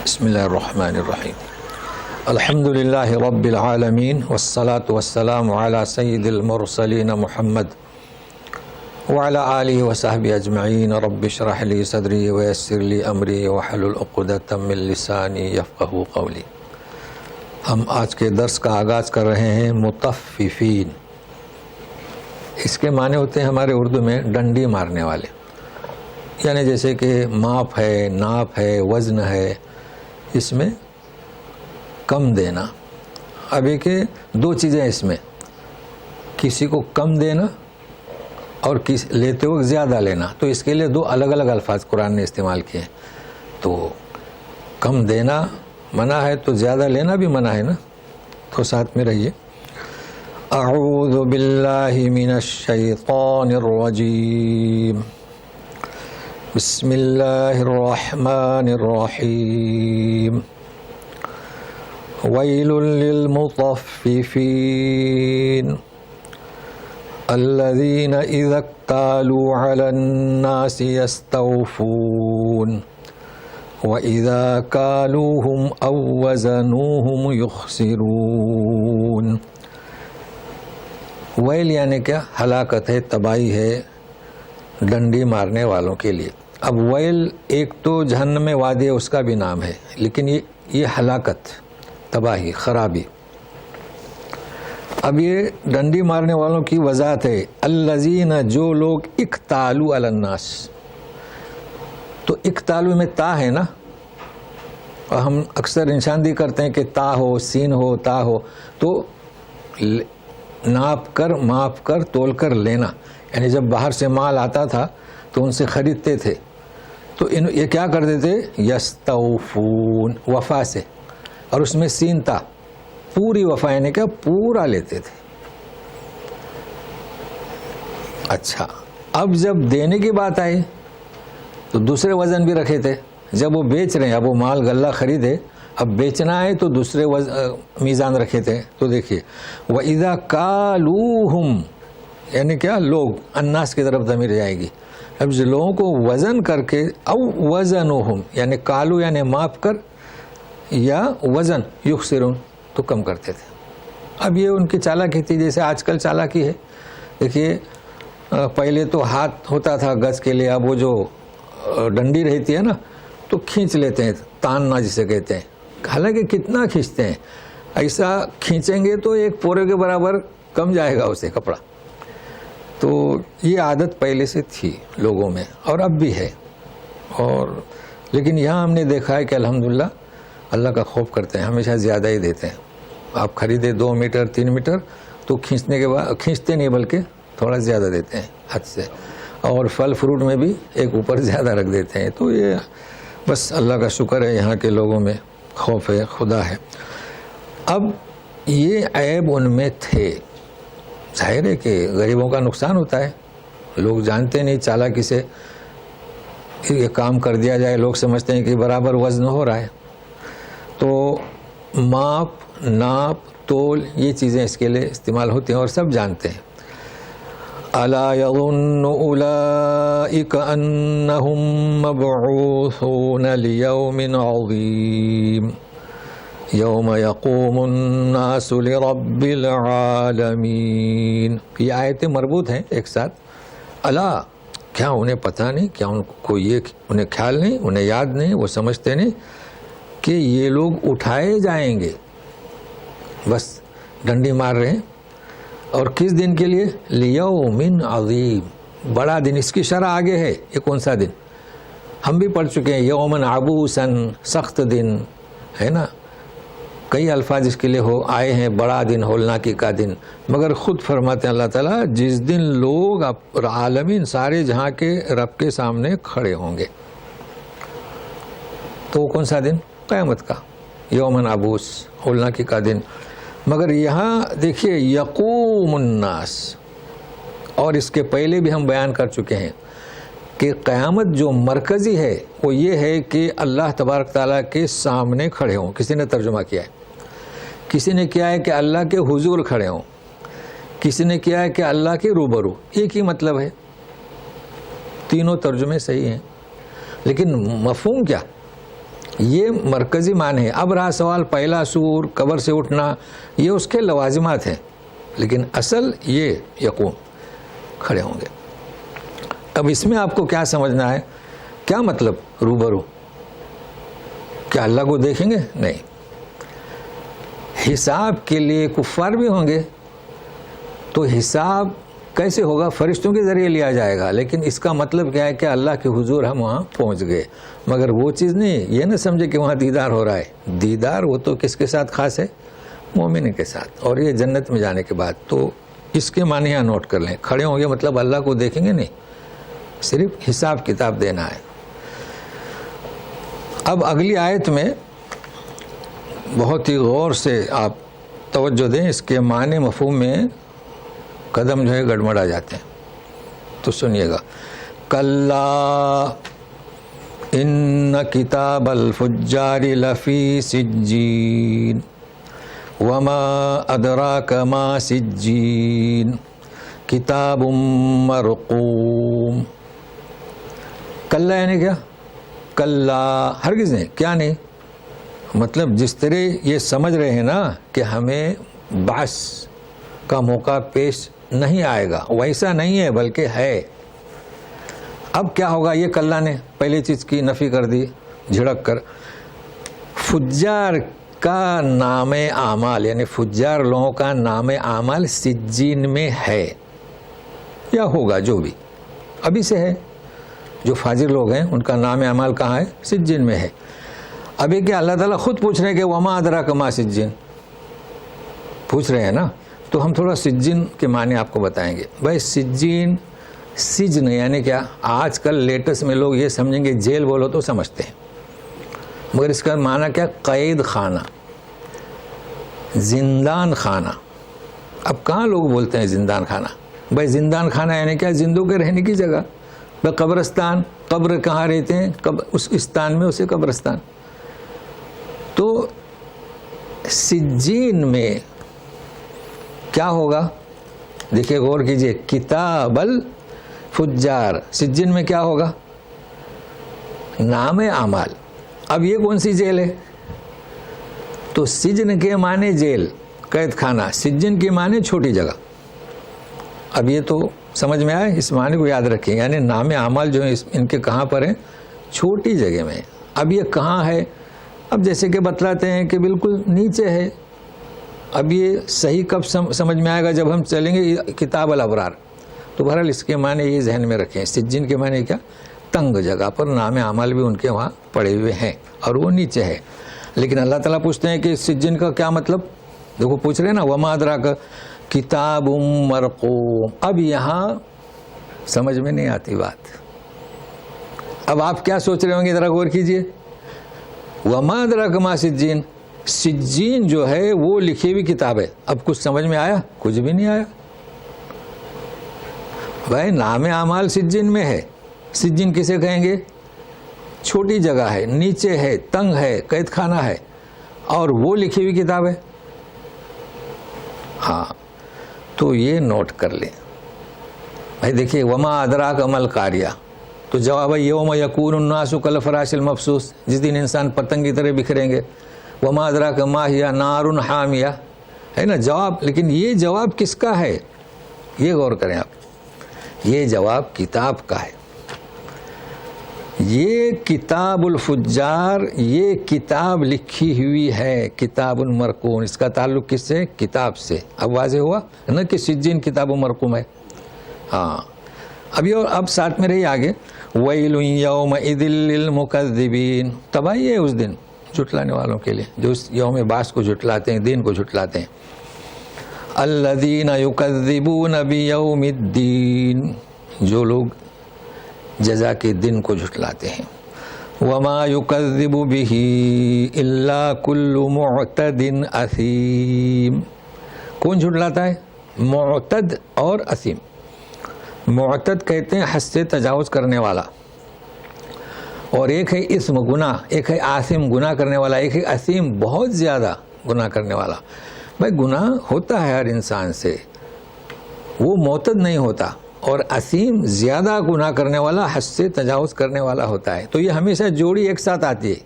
بسم اللہ الرحمن الرحیم الحمد للہ رب العالمین والصلاة والسلام علی سید المرسلین محمد وعلی آلہ وصحبہ اجمعین رب اشرح لی صدری ویسر لی امری واحلل عقدۃ من لسانی یفقہوا قولی۔ ہم آج کے درس کا آغاز کر رہے ہیں مطففین۔ اس کے معنی ہوتے ہیں ہمارے اردو میں ڈنڈی مارنے والے، یعنی جیسے کہ ماپ ہے، ناپ ہے، وزن ہے، اس میں کم دینا۔ اب ایک دو چیزیں اس میں، کسی کو کم دینا اور لیتے وقت زیادہ لینا، تو اس کے لیے دو الگ الگ الفاظ قرآن نے استعمال کیے ہیں۔ تو کم دینا منع ہے تو زیادہ لینا بھی منع ہے نا، تو ساتھ میں رہیے۔ اعوذ باللہ من الشیطان الرجیم، بسم اللہ الرحمن الرحیم، ویل للمطففین الذین اذا اکتالوا علی الناس یستوفون وَإِذَا كَالُوهُمْ أَوْ وَزَنُوهُمْ يُخْسِرُونَ۔ ویل یعنی کیا؟ ہلاکت ہے، تباہی ہے ڈنڈی مارنے والوں کے لیے۔ اب ویل ایک تو جہنم میں وادی ہے، اس کا بھی نام ہے، لیکن یہ ہلاکت، تباہی، خرابی۔ اب یہ ڈنڈی مارنے والوں کی وضاحت ہے، الذین، جو لوگ اکتالوا علی الناس۔ تو اکتالو میں تا ہے نا، اور ہم اکثر نشاندہی کرتے ہیں کہ تا ہو، سین ہو، تا ہو، تو ناپ کر، ماپ کر، تول کر لینا۔ یعنی جب باہر سے مال آتا تھا تو ان سے خریدتے تھے، تو یہ کیا کرتے تھے؟ یستوفون، وفا سے، اور اس میں سین تا، پوری وفا یعنی کہ پورا لیتے تھے۔ اچھا، اب جب دینے کی بات آئی تو دوسرے وزن بھی رکھے تھے۔ جب وہ بیچ رہے ہیں، اب وہ مال غلہ خریدے، اب بیچنا ہے تو دوسرے میزان رکھے تھے۔ تو دیکھیے، وَإِذَا كَالُوهُمْ یعنی کیا؟ لوگ، الناس کی طرف ضمیر جائے گی۔ اب جو لوگوں کو وزن کر کے، او وزنوہم یعنی کالو یعنی ماپ کر، یا وزن یخسرون تو کم کرتے تھے۔ اب یہ ان کی چالاکی تھی، جیسے آج کل چالاکی ہے۔ دیکھیے، پہلے تو ہاتھ ہوتا تھا گز کے لیے، اب وہ جو ڈنڈی رہتی ہے نا تو کھینچ لیتے ہیں، تاننا جسے کہتے ہیں۔ حالانکہ کتنا کھینچتے ہیں، ایسا کھینچیں گے تو ایک پورے کے برابر کم جائے گا اسے کپڑا۔ تو یہ عادت پہلے سے تھی لوگوں میں، اور اب بھی ہے۔ اور لیکن یہاں ہم نے دیکھا ہے کہ الحمدللہ اللہ کا خوف کرتے ہیں، ہمیشہ زیادہ ہی دیتے ہیں۔ آپ خریدے 2 میٹر 3 میٹر تو کھینچنے کے بعد، کھینچتے نہیں بلکہ تھوڑا زیادہ دیتے ہیں حد سے، اور پھل فروٹ میں بھی ایک اوپر زیادہ رکھ دیتے ہیں۔ تو یہ بس اللہ کا شکر ہے، یہاں کے لوگوں میں خوف ہے، خدا ہے۔ اب یہ عیب ان میں تھے، ظاہر ہے کہ غریبوں کا نقصان ہوتا ہے، لوگ جانتے نہیں، چالاکی سے یہ کام کر دیا جائے، لوگ سمجھتے ہیں کہ برابر وزن ہو رہا ہے۔ تو ماپ، ناپ، تول، یہ چیزیں اس کے لیے استعمال ہوتی ہیں اور سب جانتے ہیں۔ الا یظن اولئک انہم مبعوثون لیوم عظیم یوم یقوم الناس لرب العالمین۔ یہ آیتیں مربوط ہیں ایک ساتھ۔ الا، کیا انہیں پتہ نہیں؟ کیا ان کو یہ انہیں خیال نہیں، انہیں یاد نہیں، وہ سمجھتے نہیں کہ یہ لوگ اٹھائے جائیں گے؟ بس ڈنڈی مار رہے ہیں، اور کس دن کے لیے؟ لیوم عظیم، بڑا دن۔ اس کی شرح آگے ہے، یہ کون سا دن ہم بھی پڑھ چکے ہیں، یومن عبوسن، سخت دن ہے نا، کئی الفاظ اس کے لیے آئے ہیں، بڑا دن، ہولناکی کا دن۔ مگر خود فرماتے ہیں اللہ تعالیٰ، جس دن لوگ عالمین سارے جہاں کے رب کے سامنے کھڑے ہوں گے۔ تو وہ کون سا دن؟ قیامت کا، یومن عبوس، ہولناکی کا دن۔ مگر یہاں دیکھیے، یقوم الناس، اور اس کے پہلے بھی ہم بیان کر چکے ہیں کہ قیامت جو مرکزی ہے وہ یہ ہے کہ اللہ تبارک تعالیٰ کے سامنے کھڑے ہوں۔ کسی نے ترجمہ کیا ہے، کسی نے کیا ہے کہ اللہ کے حضور کھڑے ہوں، کسی نے کیا ہے کہ اللہ کے روبرو۔ ایک ہی مطلب ہے، تینوں ترجمے صحیح ہیں، لیکن مفہوم کیا؟ یہ مرکزی معنی ہے. اب رہا سوال پہلا سور قبر سے اٹھنا، یہ اس کے لوازمات ہیں، لیکن اصل یہ یقوم کھڑے ہوں گے. اب اس میں آپ کو کیا سمجھنا ہے؟ کیا مطلب روبرو؟ کیا اللہ کو دیکھیں گے؟ نہیں. حساب کے لیے کفار بھی ہوں گے، تو حساب کیسے ہوگا؟ فرشتوں کے ذریعے لیا جائے گا، لیکن اس کا مطلب کیا ہے کہ اللہ کے حضور ہم وہاں پہنچ گئے. مگر وہ چیز نہیں، یہ نہ سمجھے کہ وہاں دیدار ہو رہا ہے. دیدار وہ تو کس کے ساتھ خاص ہے؟ مومن کے ساتھ، اور یہ جنت میں جانے کے بعد. تو اس کے معنی یہاں نوٹ کر لیں. کھڑے ہوں گے مطلب اللہ کو دیکھیں گے نہیں، صرف حساب کتاب دینا ہے. اب اگلی آیت میں بہت ہی غور سے آپ توجہ دیں، اس کے معنی مفہوم میں قدم جو ہے گڑبڑا جاتے ہیں. تو سنیے گا. کلا ان کتاب الفجار لفی سجین وما ادراک ما سجین کتاب مرقوم. کلا یعنی کیا؟ کلا ہرگز نہیں، کیا نہیں؟ مطلب جس طرح یہ سمجھ رہے ہیں نا کہ ہمیں بعث کا موقع پیش نہیں آئے گا، ویسا نہیں ہے، بلکہ ہے. اب کیا ہوگا؟ یہ کلا نے پہلی چیز کی نفی کر دی جھڑک کر. فجار کا نام اعمال، یعنی فجار لوگوں کا نام اعمال سجین میں ہے یا ہوگا، جو بھی ابھی سے ہے. جو فاجر لوگ ہیں ان کا نام اعمال کہاں ہے؟ سجین میں ہے. ابھی کیا اللہ تعالیٰ خود پوچھ رہے ہیں کہ وما ادراک ما سجین پوچھ رہے ہیں نا. تو ہم تھوڑا سجین کے معنی آپ کو بتائیں گے. بھائی سجین، سجن یعنی کیا؟ آج کل لیٹسٹ میں لوگ یہ سمجھیں گے جیل بولو تو سمجھتے ہیں، مگر اس کا معنی کیا؟ قید خانہ، زندان خانہ. اب کہاں لوگ بولتے ہیں زندان خانہ؟ بھائی زندان خانہ یعنی کیا؟ زندوں کے رہنے کی جگہ. بھائی قبرستان، قبر کہاں رہتے ہیں؟ اس استان میں اسے قبرستان. تو سجین میں کیا ہوگا؟ دیکھیے غور کیجئے. کتاب الفجار، سجین میں کیا ہوگا؟ نام اعمال. اب یہ کون سی جیل ہے؟ تو سجن کے معنی جیل، قید خانہ. سجن کے معنی چھوٹی جگہ. اب یہ تو سمجھ میں آئے، اس معنی کو یاد رکھیں. یعنی نام اعمال جو ہیں ان کے کہاں پر ہیں؟ چھوٹی جگہ میں. اب یہ کہاں ہے؟ اب جیسے کہ بتلاتے ہیں کہ بالکل نیچے ہے. اب یہ صحیح کب سمجھ میں آئے گا؟ جب ہم چلیں گے کتاب الابرار. تو بہرحال اس کے معنی یہ ذہن میں رکھیں. سجین کے معنی کیا؟ تنگ جگہ پر نام اعمال بھی ان کے وہاں پڑے ہوئے ہیں اور وہ نیچے ہے. لیکن اللہ تعالیٰ پوچھتے ہیں کہ سجین کا کیا مطلب؟ دیکھو پوچھ رہے ہیں نا وما ادراک کتاب مرقوم. اب یہاں سمجھ میں نہیں آتی بات. اب آپ کیا سوچ رہے ہوں گے؟ ذرا غور کیجئے. وما ادراک ما سجین، سجین جو ہے وہ لکھی ہوئی کتاب ہے. اب کچھ سمجھ میں آیا؟ کچھ بھی نہیں آیا. بھائی نام اعمال سجین میں ہے. سجین کسے کہیں گے؟ چھوٹی جگہ ہے، نیچے ہے، تنگ ہے، قید خانہ ہے، اور وہ لکھی ہوئی کتاب ہے. ہاں تو یہ نوٹ کر لیں. بھائی دیکھیے وما ادراک ما القاریہ، تو جواب ہے یوم یکون الناس کالفراش المبثوث، جس دن انسان پتنگ کی طرح بکھریں گے. وما ادراک ما ہی نار حامیہ، ہے نا جواب. لیکن یہ جواب کس کا ہے؟ یہ غور کریں آپ. یہ جواب کتاب کا ہے. یہ کتاب الفجار، یہ کتاب لکھی ہوئی ہے، کتاب مرقوم. اس کا تعلق کس سے؟ کتاب سے. اب واضح ہوا نا کہ سجین کتاب مرقوم ہے. ہاں ابھی اور اب ساتھ میں رہی آگے. ویل یومئذ للمکذبین، تباہی ہے اس دن جھٹلانے والوں کے لیے جو اس یوم بعث کو جھٹلاتے ہیں، دین کو جھٹلاتے ہیں. الذین یکذبون بیوم الدین، جو لوگ جزا کے دن کو جھٹلاتے ہیں. وما یکذب بہ الا کل معتد اثیم. کون جھٹلاتا ہے؟ معتد اور اثیم. معتد کہتے ہیں حد سے تجاوز کرنے والا، اور ایک ہے اسم گناہ، ایک ہے آثم گناہ کرنے والا، ایک ہے اثیم بہت زیادہ گناہ کرنے والا. بھائی گناہ ہوتا ہے ہر انسان سے، وہ معتد نہیں ہوتا. اور اثیم زیادہ گناہ کرنے والا، حد سے تجاوز کرنے والا ہوتا ہے. تو یہ ہمیشہ جوڑی ایک ساتھ آتی ہے،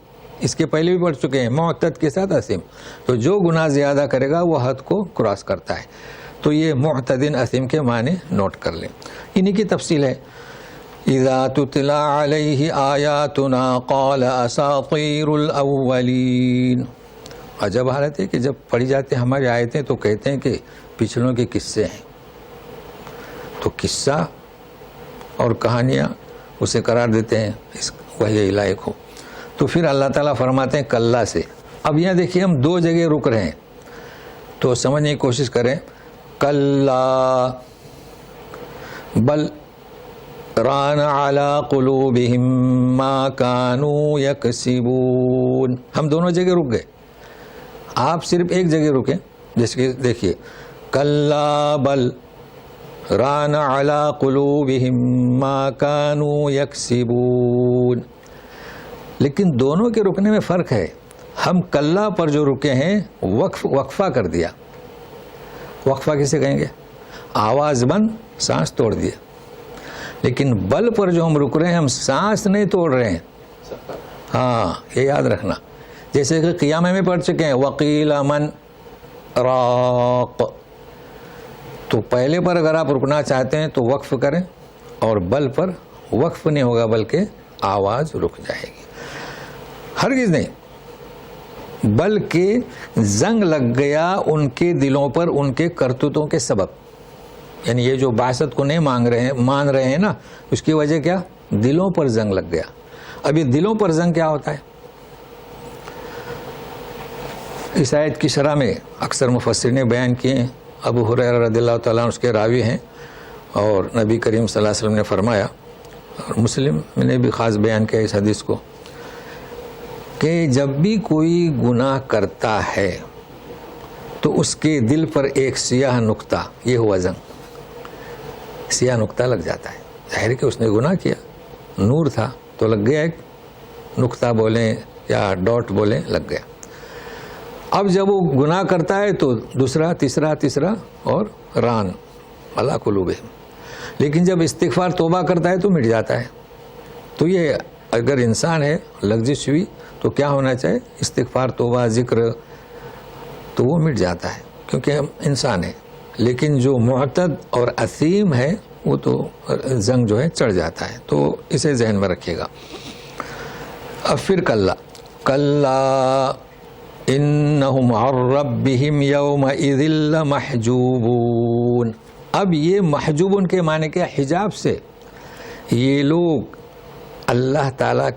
اس کے پہلے بھی پڑھ چکے ہیں, معتد کے ساتھ اثیم. تو جو گناہ زیادہ کرے گا وہ حد کو کراس کرتا ہے. تو یہ معتدن اثیم کے معنی نوٹ کر لیں. انہی کی تفصیل ہے. اذا تتلا علیہ آیاتنا قال اساطیر الاولین. عجب حالت ہے کہ جب پڑھی جاتے ہیں ہماری آیتیں تو کہتے ہیں کہ پچھلوں کے قصے ہیں. تو قصہ اور کہانیاں اسے قرار دیتے ہیں اس وحی الہی کو. تو پھر اللہ تعالیٰ فرماتے ہیں کلّا سے. اب یہاں دیکھیے ہم دو جگہ رک رہے ہیں تو سمجھنے کی کوشش کریں. کلّا بل ران علی قلوبہم ما کانوا یکسبون. ہم دونوں جگہ رک گئے, آپ صرف ایک جگہ رکیں. جیسے کہ دیکھیے کلّا بل ران علی قلوبہم ما کانوا یکسبون. لیکن دونوں کے رکنے میں فرق ہے. ہم کلّا پر جو رکے ہیں وقفہ کر دیا. وقفہ کسے کہیں گے؟ آواز بند, سانس توڑ دیا. لیکن بل پر جو ہم رک رہے ہیں ہم سانس نہیں توڑ رہے ہیں. ہاں یہ یاد رکھنا. جیسے کہ قیامہ میں پڑھ چکے ہیں وقیل من راق. تو پہلے پر اگر آپ رکنا چاہتے ہیں تو وقف کریں, اور بل پر وقف نہیں ہوگا بلکہ آواز رک جائے گی. ہرگز نہیں, بلکہ زنگ لگ گیا ان کے دلوں پر ان کے کرتوتوں کے سبب. یعنی یہ جو بعثت کو نہیں مان رہے ہیں نا, اس کی وجہ کیا؟ دلوں پر زنگ لگ گیا. اب یہ دلوں پر زنگ کیا ہوتا ہے؟ اس آیت کی شرح میں اکثر مفسرین نے بیان کیے ہیں. ابو ہریرہ رضی اللہ تعالیٰ اس کے راوی ہیں, اور نبی کریم صلی اللہ علیہ وسلم نے فرمایا, اور مسلم نے بھی خاص بیان کیا اس حدیث کو, کہ جب بھی کوئی گناہ کرتا ہے تو اس کے دل پر ایک سیاہ نقطہ, یہ ہوا زنگ, سیاہ نقطہ لگ جاتا ہے. ظاہر کہ اس نے گناہ کیا, نور تھا تو لگ گیا, ایک نقطہ بولیں یا ڈاٹ بولیں, لگ گیا. اب جب وہ گناہ کرتا ہے تو دوسرا تیسرا اور ران علی قلوبہم. لیکن جب استغفار توبہ کرتا ہے تو مٹ جاتا ہے. تو یہ اگر انسان ہے لغزش ہوئی تو کیا ہونا چاہیے؟ استغفار توبہ ذکر, تو وہ مٹ جاتا ہے کیونکہ ہم انسان ہیں. لیکن جو معتد اور اثیم ہے وہ تو زنگ جو ہے چڑھ جاتا ہے. تو اسے ذہن میں رکھیے گا. اب پھر کلا انہم عن ربہم یومئذ لمحجوبون. اب یہ محجوبون کے معنی کیا؟ حجاب سے. یہ لوگ اللہ تعالیٰ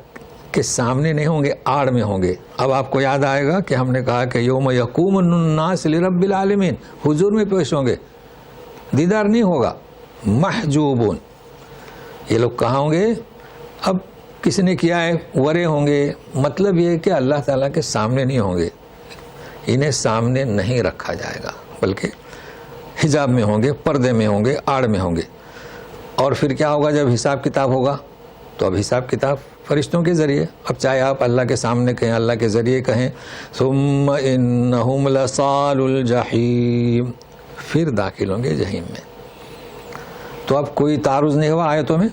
کے سامنے نہیں ہوں گے, آڑ میں ہوں گے. اب آپ کو یاد آئے گا کہ ہم نے کہا کہ یوم یقوم الناس لرب العالمین, حضور میں پیش ہوں گے, دیدار نہیں ہوگا. محجوبون, یہ لوگ کہاں ہوں گے؟ اب کس نے کیا ہے؟ ورے ہوں گے. مطلب یہ ہے کہ اللہ تعالیٰ کے سامنے نہیں ہوں گے, انہیں سامنے نہیں رکھا جائے گا بلکہ حجاب میں ہوں گے, پردے میں ہوں گے, آڑ میں ہوں گے. اور پھر کیا ہوگا جب حساب کتاب ہوگا؟ تو اب حساب کتاب فرشتوں کے ذریعے. اب چاہے آپ اللہ کے سامنے کہیں, اللہ کے ذریعے کہیں. ثم انہم لصال الجحیم, پھر داخل ہوں گے جہنم میں. تو اب کوئی تعارض نہیں ہوا آیتوں میں.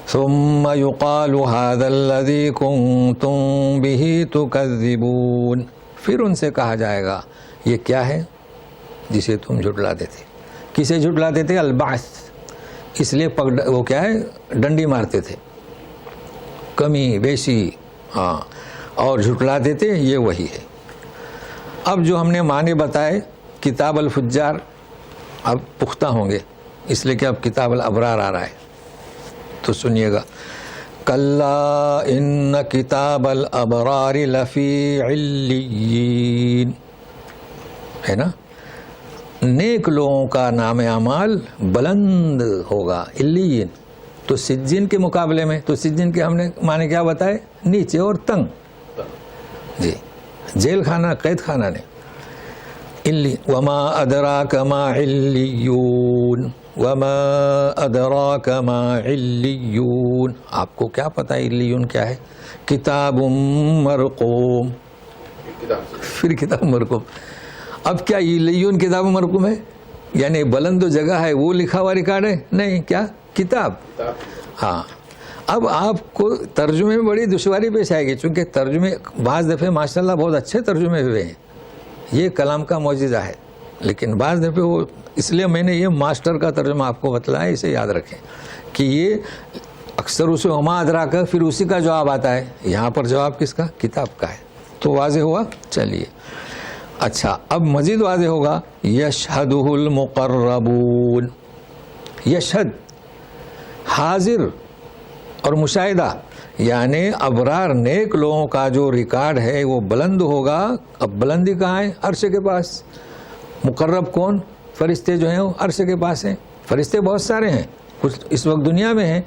ثم يقال هذا الذي كنتم به تكذبون. پھر ان سے کہا جائے گا یہ کیا ہے جسے تم جھٹلاتے تھے. کسے جھٹلاتے تھے؟ البعث. اس لیے وہ کیا ہے؟ ڈنڈی مارتے تھے, کمی بیشی, ہاں, اور جھٹلاتے تھے. یہ وہی ہے. اب جو ہم نے معنی بتائے کتاب الفجار اب پختہ ہوں گے, اس لیے کہ اب کتاب الابرار آ رہا ہے. تو سنیے گا. کلا ان کتاب الابرار لفی علیین, ہے نا. نیک لوگوں کا نام اعمال بلند ہوگا. علیین تو سجین کے مقابلے میں, تو سجین کے ہم نے معنی کیا بتائے؟ نیچے اور تنگ. جی, جیل خانہ, قید خانہ نے. وما ادراک ما علیون, وما ادراک ما علیون. آپ کو کیا پتا علیون کیا ہے؟ کتاب مرقوم. پھر کتاب مرقوم. اب کیا علیون کتاب مرقوم ہے؟ یعنی بلند جگہ ہے وہ لکھا ہوا ریکارڈ ہے؟ نہیں, کیا کتاب. ہاں, اب آپ کو ترجمے میں بڑی دشواری پیش آئے گی، چونکہ ترجمے بعض دفعے ماشاءاللہ بہت اچھے ترجمے ہوئے ہیں، یہ کلام کا معجزہ ہے، لیکن بعض دفعے وہ، اس لیے میں نے یہ ماسٹر کا ترجمہ آپ کو بتلایا، اسے یاد رکھیں کہ یہ اکثر اسے وما ادراک پھر اسی کا جواب آتا ہے، یہاں پر جواب کس کا؟ کتاب کا ہے۔ تو واضح ہوا؟ چلیے اچھا، اب مزید واضح ہوگا، یشہدہ المقربون، یشہد حاضر اور مشاہدہ، یعنی ابرار نیک لوگوں کا جو ریکارڈ ہے وہ بلند ہوگا۔ اب بلندی کہاں ہے؟ عرش کے پاس۔ مقرب کون؟ فرشتے جو ہیں وہ عرش کے پاس ہیں۔ فرشتے بہت سارے ہیں، کچھ اس وقت دنیا میں ہیں،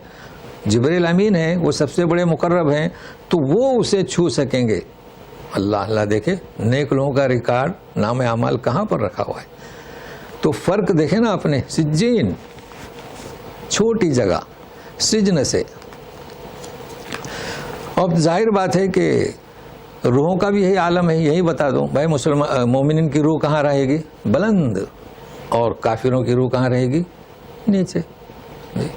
جبریل امین ہیں، وہ سب سے بڑے مقرب ہیں، تو وہ اسے چھو سکیں گے۔ اللہ دیکھے نیک لوگوں کا ریکارڈ، نام اعمال کہاں پر رکھا ہوا ہے۔ تو فرق دیکھیں نا اپنے، سجین چھوٹی جگہ، سجن سے۔ اب ظاہر بات ہے کہ روحوں کا بھی یہی عالم ہے، یہی بتا دوں بھائی، مومنین کی روح کہاں رہے گی؟ بلند، اور کافروں کی روح کہاں رہے گی؟ نیچے، جی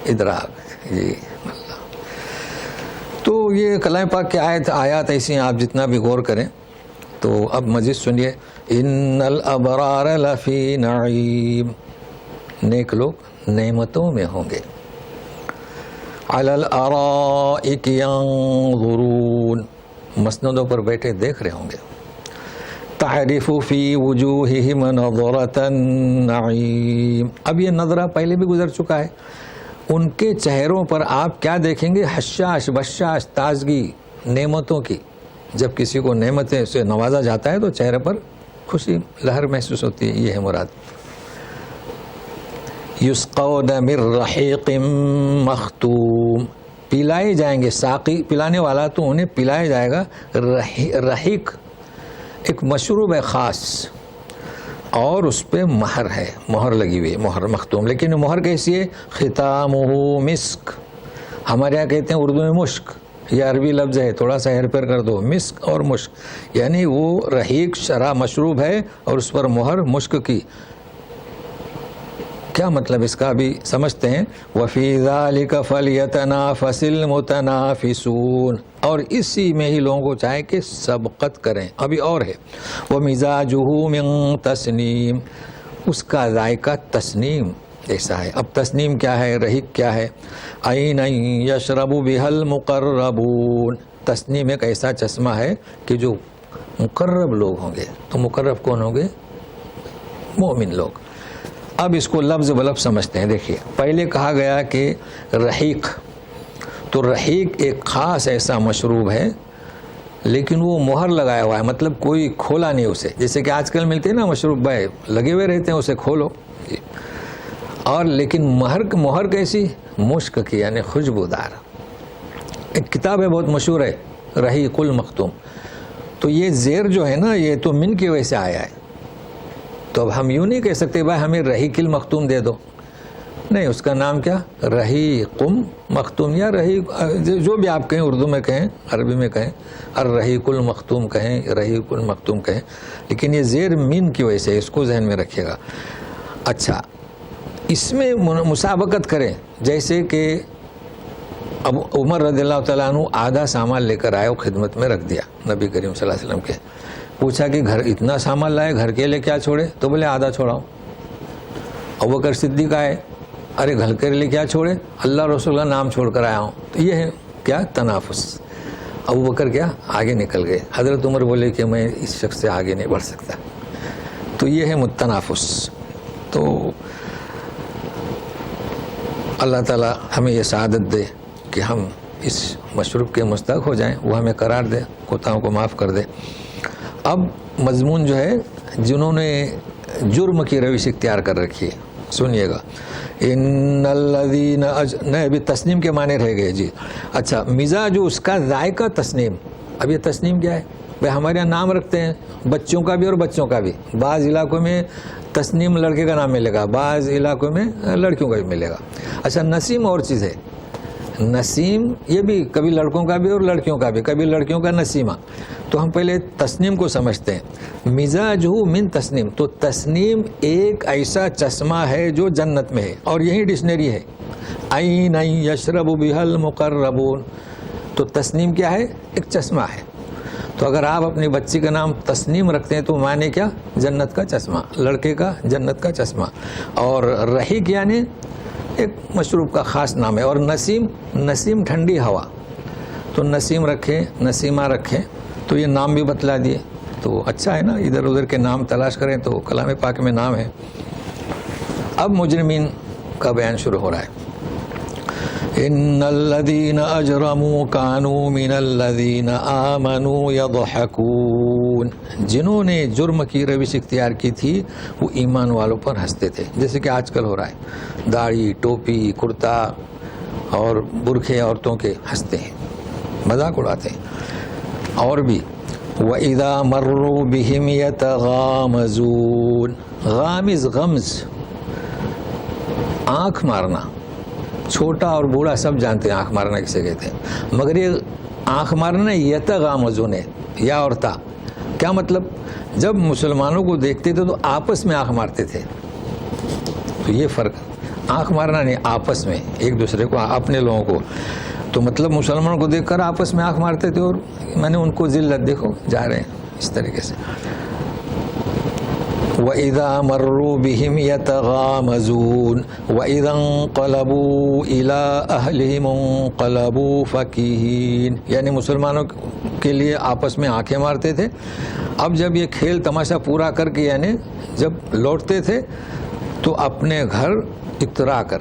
ادراک، جی۔ تو یہ کلام پاک کی آیات ایسی ہیں، آپ جتنا بھی غور کریں۔ تو اب مزید سنیے، ان الابرار لفی نعیم، نیک لوگ نعمتوں میں ہوں گے، علی الارائک ینظرون، مسندوں پر بیٹھے دیکھ رہے ہوں گے، تعرف فی وجوہہم نظرۃ النعیم۔ اب یہ نظرہ پہلے بھی گزر چکا ہے، ان کے چہروں پر آپ کیا دیکھیں گے؟ حشاش بشاش، تازگی نعمتوں کی۔ جب کسی کو نعمتیں سے نوازا جاتا ہے تو چہرے پر خوشی لہر محسوس ہوتی ہے، یہ ہے مراد۔ یسقون من رحیق مختوم، پلائے جائیں گے، ساقی پلانے والا تو انہیں پلایا جائے گا رحیق، ایک مشروب ہے خاص، اور اس پہ مہر ہے، مہر لگی ہوئی ہے، مہر مختوم۔ لیکن مہر کیسی ہے؟ ختامہ مسک، ہمارے یہاں کہتے ہیں اردو میں مشک، یہ عربی لفظ ہے، تھوڑا سا ہیر پیر کر دو، مسک اور مشک، یعنی وہ رحیق شراب مشروب ہے اور اس پر مہر مشک کی۔ کیا مطلب اس کا بھی سمجھتے ہیں، وَفِي ذَلِكَ فَلْيَتَنَافَسِ الْمُتَنَافِسُونَ، اور اسی میں ہی لوگوں کو چاہے کہ سبقت کریں۔ ابھی اور ہے، وَمِزَاجُهُ مِن تَسْنِيم، اس کا ذائقہ تسنیم جیسا ہے۔ اب تسنیم کیا ہے؟ رحیق کیا ہے؟ عَيْنًا يَشْرَبُ بِهَا الْمُقَرَّبُونَ، تسنیم ایک ایسا چشمہ ہے کہ جو مقرب لوگ ہوں گے۔ تو مقرب کون ہوں گے؟ مومن لوگ۔ اب اس کو لفظ بلفظ سمجھتے ہیں۔ دیکھیے، پہلے کہا گیا کہ رحیق، تو رحیق ایک خاص ایسا مشروب ہے، لیکن وہ مہر لگایا ہوا ہے، مطلب کوئی کھولا نہیں اسے، جیسے کہ آج کل ملتے ہیں نا مشروب بھائی، لگے ہوئے رہتے ہیں، اسے کھولو جی۔ اور لیکن مہر کیسی؟ مشک کی، یعنی خوشبودار۔ ایک کتاب ہے بہت مشہور ہے، رحیق المختوم، تو یہ زیر جو ہے نا، یہ تو من کی وجہ سے آیا ہے، تو اب ہم یوں نہیں کہہ سکتے بھائی ہمیں رحیق المختوم دے دو، نہیں، اس کا نام کیا؟ رحیق مختوم، یا رحیق، جو بھی آپ کہیں، اردو میں کہیں، عربی میں کہیں، الرحیق المختوم کہیں، رحیق المختوم کہیں، لیکن یہ زیر من کی وجہ سے، اس کو ذہن میں رکھیے گا۔ اچھا، اس میں مسابقت کریں، جیسے کہ اب عمر رضی اللہ تعالیٰ عنہ آدھا سامان لے کر آئے، وہ خدمت میں رکھ دیا نبی کریم صلی اللہ علیہ وسلم کے۔ پوچھا کہ گھر اتنا سامان لائے، گھر کے لیے کیا چھوڑے؟ تو بولے آدھا چھوڑاؤ۔ ابوبکر صدیق آئے، ارے گھر کے لیے کیا چھوڑے؟ اللہ رسول اللہ نام چھوڑ کر آیا ہوں۔ تو یہ ہے کیا؟ تنافس۔ ابوبکر کیا؟ آگے نکل گئے۔ حضرت عمر بولے کہ میں اس شخص سے آگے نہیں بڑھ سکتا۔ تو یہ ہے تنافس۔ تو اللہ تعالیٰ ہمیں یہ سعادت دے کہ ہم اس مشروب کے مستحق ہو جائیں، وہ ہمیں قرار دے، کوتاہوں کو معاف کر دے۔ اب مضمون جو ہے، جنہوں نے جرم کی روش اختیار کر رکھی ہے، سنیے گا۔ ان الذین نہیں، ابھی تسنیم کے معنی رہ گئے جی۔ اچھا، مزاج اس کا ذائقہ تسنیم۔ اب یہ تسنیم کیا ہے؟ بھائی ہمارے یہاں نام رکھتے ہیں بچوں کا بھی اور بچوں کا بھی، بعض علاقوں میں تسنیم لڑکے کا نام ملے گا، بعض علاقوں میں لڑکیوں کا بھی ملے گا۔ اچھا، نسیم اور چیز ہے، نسیم یہ بھی کبھی لڑکوں کا بھی اور لڑکیوں کا بھی، کبھی لڑکیوں کا نسیمہ۔ تو ہم پہلے تسنیم کو سمجھتے ہیں۔ مزاجہ من تسنیم، تو تسنیم ایک ایسا چشمہ ہے جو جنت میں ہے، اور یہی ڈکشنری ہے۔ عینا یشرب بها المقربون. تو تسنیم کیا ہے؟ ایک چشمہ ہے. تو اگر آپ اپنی بچی کا نام تسنیم رکھتے ہیں تو معنی کیا؟ جنت کا چشمہ، لڑکے کا جنت کا چشمہ. اور رحیق یعنی ایک مشروب کا خاص نام ہے. اور نسیم، نسیم ٹھنڈی ہوا. تو نسیم رکھیں، نسیمہ رکھیں، تو یہ نام بھی بتلا دیے. تو اچھا ہے نا، ادھر ادھر کے نام تلاش کریں تو کلام پاک میں نام ہے. اب مجرمین کا بیان شروع ہو رہا ہے. ان الذين اجرموا كانوا من الذين آمنوا يضحكون. جنہوں نے جرم کی روش اختیار کی تھی وہ ایمان والوں پر ہنستے تھے. جیسے کہ آج کل ہو رہا ہے، داڑھی، ٹوپی، کرتا اور برقعے عورتوں کے ہنستے ہیں، مذاق اڑاتے ہیں. اور بھی وَإِذَا مَرُّوا بِهِمْ يَتَغَامَزُونَ. غامز، غمز آنکھ مارنا. چھوٹا اور بوڑھا سب جانتے ہیں آنکھ مارنا کسے کہتے ہیں، مگر یہ آنکھ مارنا یتغامزون ہے، یا اور تا. کیا مطلب؟ جب مسلمانوں کو دیکھتے تھے تو آپس میں آنکھ مارتے تھے. تو یہ فرق، آنکھ مارنا نہیں، آپس میں ایک دوسرے کو، اپنے لوگوں کو. تو مطلب مسلمانوں کو دیکھ کر آپس میں آنکھ مارتے تھے. اور میں نے ان کو ذلت، دیکھو جا رہے ہیں اس طریقے سے. وَإِذَا مَرُّوا بِهِمْ يَتَغَامَزُونَ وَإِذَا انقَلَبُوا إِلَىٰ أَهْلِهِمْ انقَلَبُوا فَكِهِينَ. یعنی مسلمانوں کے لیے آپس میں آنکھیں مارتے تھے. اب جب یہ کھیل تماشا پورا کر کے، یعنی جب لوٹتے تھے تو اپنے گھر اترا کر،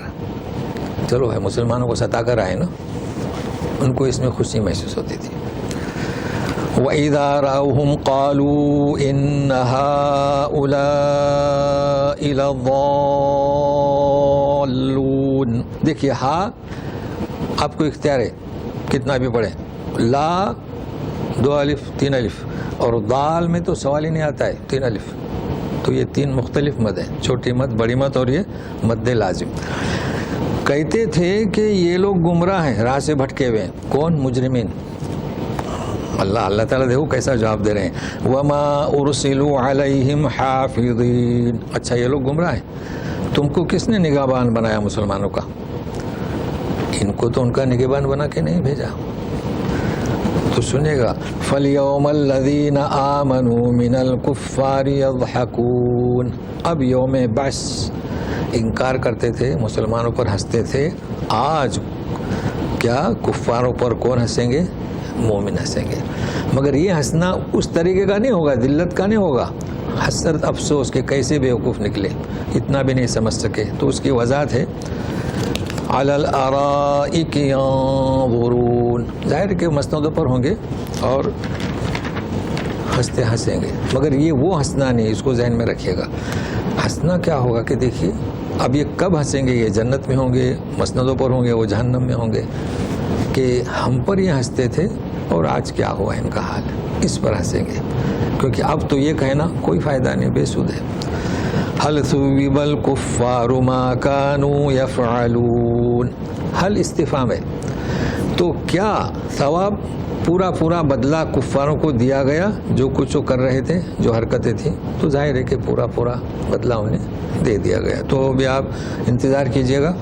چلو ہے مسلمانوں کو ستا کر آئے نا، ان کو اس میں خوشی محسوس ہوتی تھی. وَإِذَا رَأَوْهُمْ قَالُوا إِنَّ هَٰؤُلَاءِ لَضَالُّونَ. دیکھیے ہاں آپ کو اختیار ہے، کتنا بھی پڑھیں. لا 2 الف 3 الف، اور دال میں تو سوال ہی نہیں آتا ہے 3 الف. تو یہ 3 مختلف مد ہیں، چھوٹی مد، بڑی مد اور یہ مد لازم. کہتے تھے کہ یہ لوگ گمراہ ہیں، راہ سے بھٹکے ہوئے ہیں. کون؟ مجرمین. اللہ تعالیٰ دیکھو کیسا جواب دے رہے ہیں. وَمَا أُرْسِلُوا عَلَيْهِمْ حَافِظِينَ. اچھا یہ لوگ گمراہ ہیں، تم کو کس نے نگہبان بنایا مسلمانوں کا؟ ان کو تو ان کا نگہبان بنا کے نہیں بھیجا. تو سنیے گا فَالْيَوْمَ الَّذِينَ آمَنُوا مِنَ الْكُفَّارِ يَضْحَكُونَ. اب یوم بعث انکار کرتے تھے، مسلمانوں پر ہنستے تھے. آج کیا کفاروں پر کون ہنسیں گے؟ مومن ہنسیں گے. مگر یہ ہنسنا اس طریقے کا نہیں ہوگا، ذلت کا نہیں ہوگا، حسرت، افسوس کہ کیسے بیوقوف نکلے، اتنا بھی نہیں سمجھ سکے. تو اس کی وضاحت ہے علی الارائک ینظرون. ظاہر کہ مسندوں پر ہوں گے اور ہنسیں گے، مگر یہ وہ ہنسنا نہیں، اس کو ذہن میں رکھیے گا. ہنسنا کیا ہوگا کہ دیکھیے اب یہ کب ہنسیں گے؟ یہ جنت میں ہوں گے، مسندوں پر ہوں گے، وہ جہنم میں ہوں گے. کہ ہم پر یہ ہنستے تھے اور آج کیا ہوا ان کا حال، اس پر ہنسیں گے. کیونکہ اب تو یہ کہنا کوئی فائدہ نہیں، بے سود ہے. هل ثوب الكفار ما كانوا يفعلون. حل استفہام ہے. تو کیا ثواب پورا بدلہ کفاروں کو دیا گیا جو کچھ وہ کر رہے تھے، جو حرکتیں تھیں؟ تو ظاہر ہے کہ پورا بدلہ انہیں دے دیا گیا. تو بھی آپ انتظار کیجئے گا.